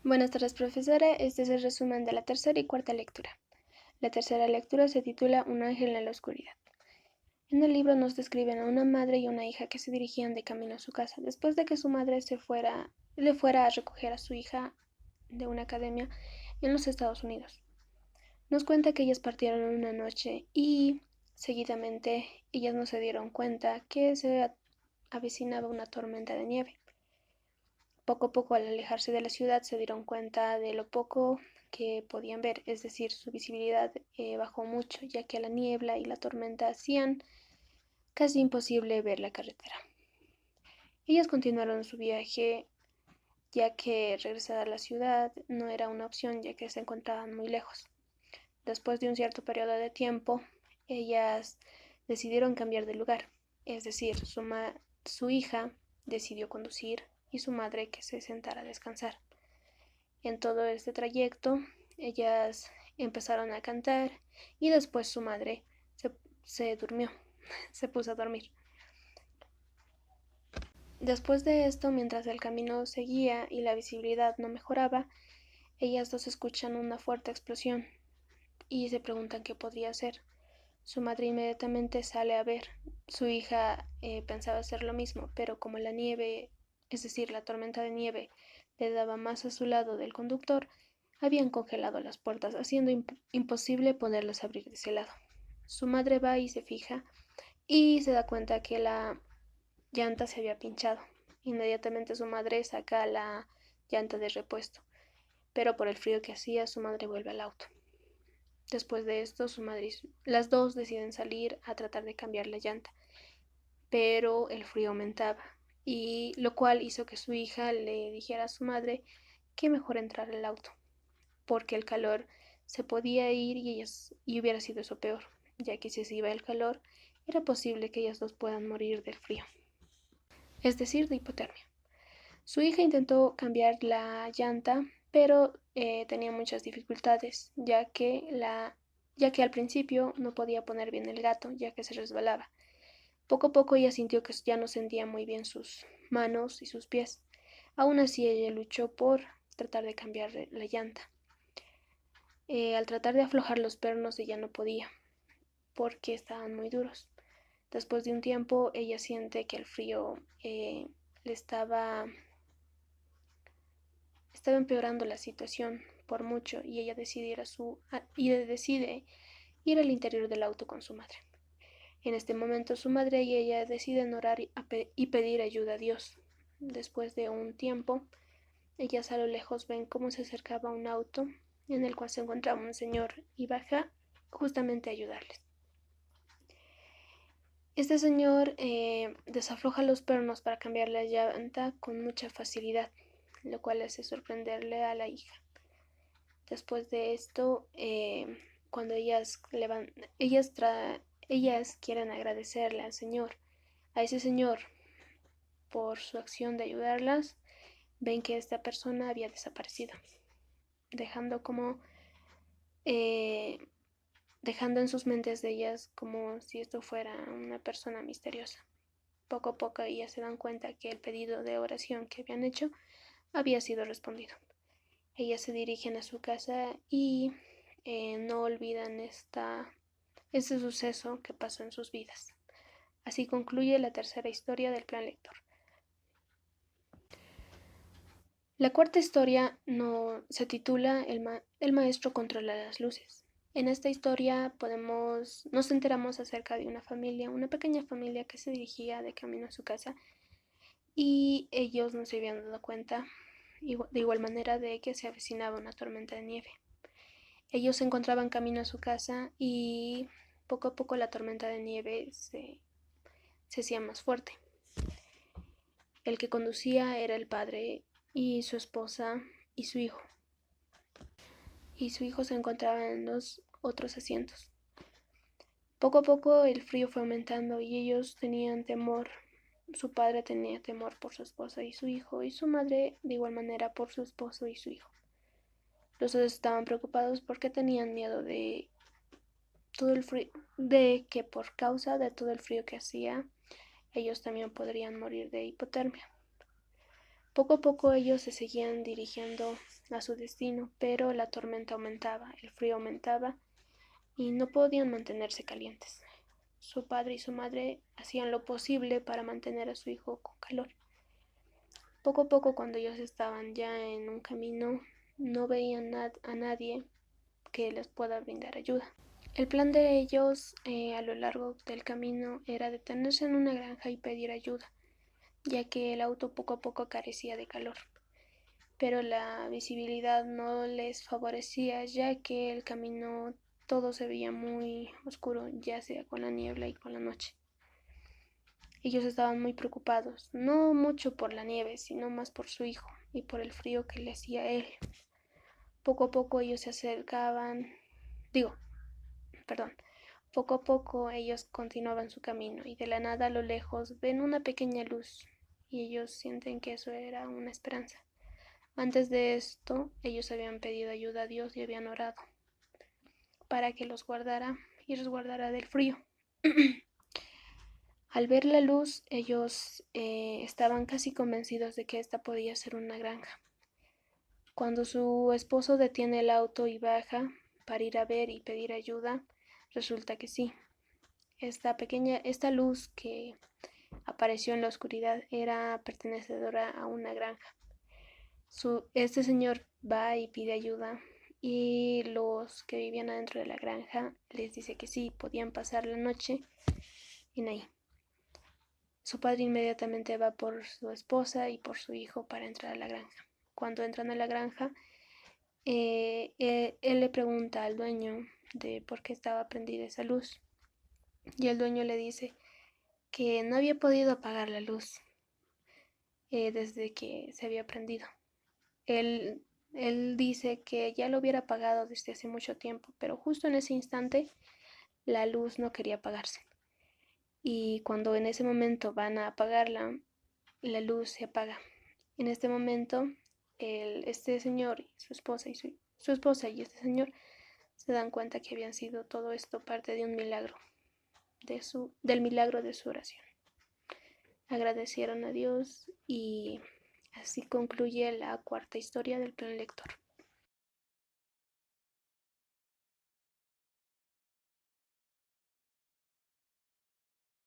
Buenas tardes, profesora. Este es el resumen de la tercera y cuarta lectura. La tercera lectura se titula Un ángel en la oscuridad. En el libro nos describen a una madre y una hija que se dirigían de camino a su casa después de que su madre le fuera a recoger a su hija de una academia en los Estados Unidos. Nos cuenta que ellas partieron una noche y seguidamente ellas no se dieron cuenta que se avecinaba una tormenta de nieve. Poco a poco, al alejarse de la ciudad, se dieron cuenta de lo poco que podían ver, es decir, su visibilidad bajó mucho, ya que la niebla y la tormenta hacían casi imposible ver la carretera. Ellas continuaron su viaje, ya que regresar a la ciudad no era una opción, ya que se encontraban muy lejos. Después de un cierto periodo de tiempo, ellas decidieron cambiar de lugar, es decir, su hija decidió conducir y su madre que se sentara a descansar. En todo este trayecto, ellas empezaron a cantar y después su madre se durmió, se puso a dormir. Después de esto, mientras el camino seguía y la visibilidad no mejoraba, ellas dos escuchan una fuerte explosión y se preguntan qué podría ser. Su madre inmediatamente sale a ver. Su hija pensaba hacer lo mismo, pero como la nieve, es decir, la tormenta de nieve, le daba más a su lado del conductor, habían congelado las puertas, haciendo imposible poderlas abrir de ese lado. Su madre va y se fija y se da cuenta que la llanta se había pinchado. Inmediatamente su madre saca la llanta de repuesto, pero por el frío que hacía, su madre vuelve al auto. Después de esto, las dos deciden salir a tratar de cambiar la llanta, pero el frío aumentaba, y lo cual hizo que su hija le dijera a su madre que mejor entrar al auto, porque el calor se podía ir y hubiera sido eso peor, ya que si se iba el calor, era posible que ellas dos puedan morir del frío, es decir, de hipotermia. Su hija intentó cambiar la llanta, pero tenía muchas dificultades, ya que al principio no podía poner bien el gato, ya que se resbalaba. Poco a poco ella sintió que ya no sentía muy bien sus manos y sus pies. Aún así ella luchó por tratar de cambiar la llanta. Al tratar de aflojar los pernos ella no podía, porque estaban muy duros. Después de un tiempo ella siente que el frío le estaba empeorando la situación por mucho, y ella decide ir al interior del auto con su madre. En este momento su madre y ella deciden orar y pedir ayuda a Dios. Después de un tiempo, ellas a lo lejos ven cómo se acercaba un auto en el cual se encontraba un señor y baja justamente a ayudarles. Este señor desafloja los pernos para cambiar la llanta con mucha facilidad, lo cual hace sorprenderle a la hija. Después de esto, cuando ellas quieren agradecerle al Señor, a ese Señor, por su acción de ayudarlas, ven que esta persona había desaparecido, dejando como eh, dejando en sus mentes de ellas como si esto fuera una persona misteriosa. Poco a poco ellas se dan cuenta que el pedido de oración que habían hecho había sido respondido. Ellas se dirigen a su casa y no olvidan este suceso que pasó en sus vidas. Así concluye la tercera historia del plan lector. La cuarta historia se titula El maestro controla las luces. En esta historia nos enteramos acerca de una pequeña familia que se dirigía de camino a su casa, y ellos no se habían dado cuenta de igual manera de que se avecinaba una tormenta de nieve. Ellos se encontraban camino a su casa y poco a poco la tormenta de nieve se hacía más fuerte. El que conducía era el padre y su esposa y su hijo. Y su hijo se encontraba en los otros asientos. Poco a poco el frío fue aumentando y ellos tenían temor. Su padre tenía temor por su esposa y su hijo, y su madre de igual manera por su esposo y su hijo. Los dos estaban preocupados porque tenían miedo de todo el frío, de que por causa de todo el frío que hacía, ellos también podrían morir de hipotermia. Poco a poco ellos se seguían dirigiendo a su destino, pero la tormenta aumentaba, el frío aumentaba y no podían mantenerse calientes. Su padre y su madre hacían lo posible para mantener a su hijo con calor. Poco a poco, cuando ellos estaban ya en un camino, no veían a nadie que les pueda brindar ayuda. El plan de ellos a lo largo del camino era detenerse en una granja y pedir ayuda, ya que el auto poco a poco carecía de calor. Pero la visibilidad no les favorecía, ya que el camino todo se veía muy oscuro, ya sea con la niebla y con la noche. Ellos estaban muy preocupados, no mucho por la nieve, sino más por su hijo y por el frío que le hacía a él. Poco a poco ellos se acercaban, digo, perdón, poco a poco ellos continuaban su camino y de la nada a lo lejos ven una pequeña luz y ellos sienten que eso era una esperanza. Antes de esto, ellos habían pedido ayuda a Dios y habían orado para que los guardara y resguardara del frío. Al ver la luz, ellos estaban casi convencidos de que esta podía ser una granja. Cuando su esposo detiene el auto y baja para ir a ver y pedir ayuda, resulta que sí. Esta luz que apareció en la oscuridad era pertenecedora a una granja. Este señor va y pide ayuda y los que vivían adentro de la granja les dice que sí, podían pasar la noche en ahí. Su padre inmediatamente va por su esposa y por su hijo para entrar a la granja. Cuando entran a la granja, él le pregunta al dueño de por qué estaba prendida esa luz. Y el dueño le dice que no había podido apagar la luz desde que se había prendido. Él, él dice que ya lo hubiera apagado desde hace mucho tiempo, pero justo en ese instante la luz no quería apagarse. Y cuando en ese momento van a apagarla, la luz se apaga. En este momento, este señor y su esposa su esposa y este señor se dan cuenta que habían sido todo esto parte de un milagro, del milagro de su oración. Agradecieron a Dios y así concluye la cuarta historia del plan lector.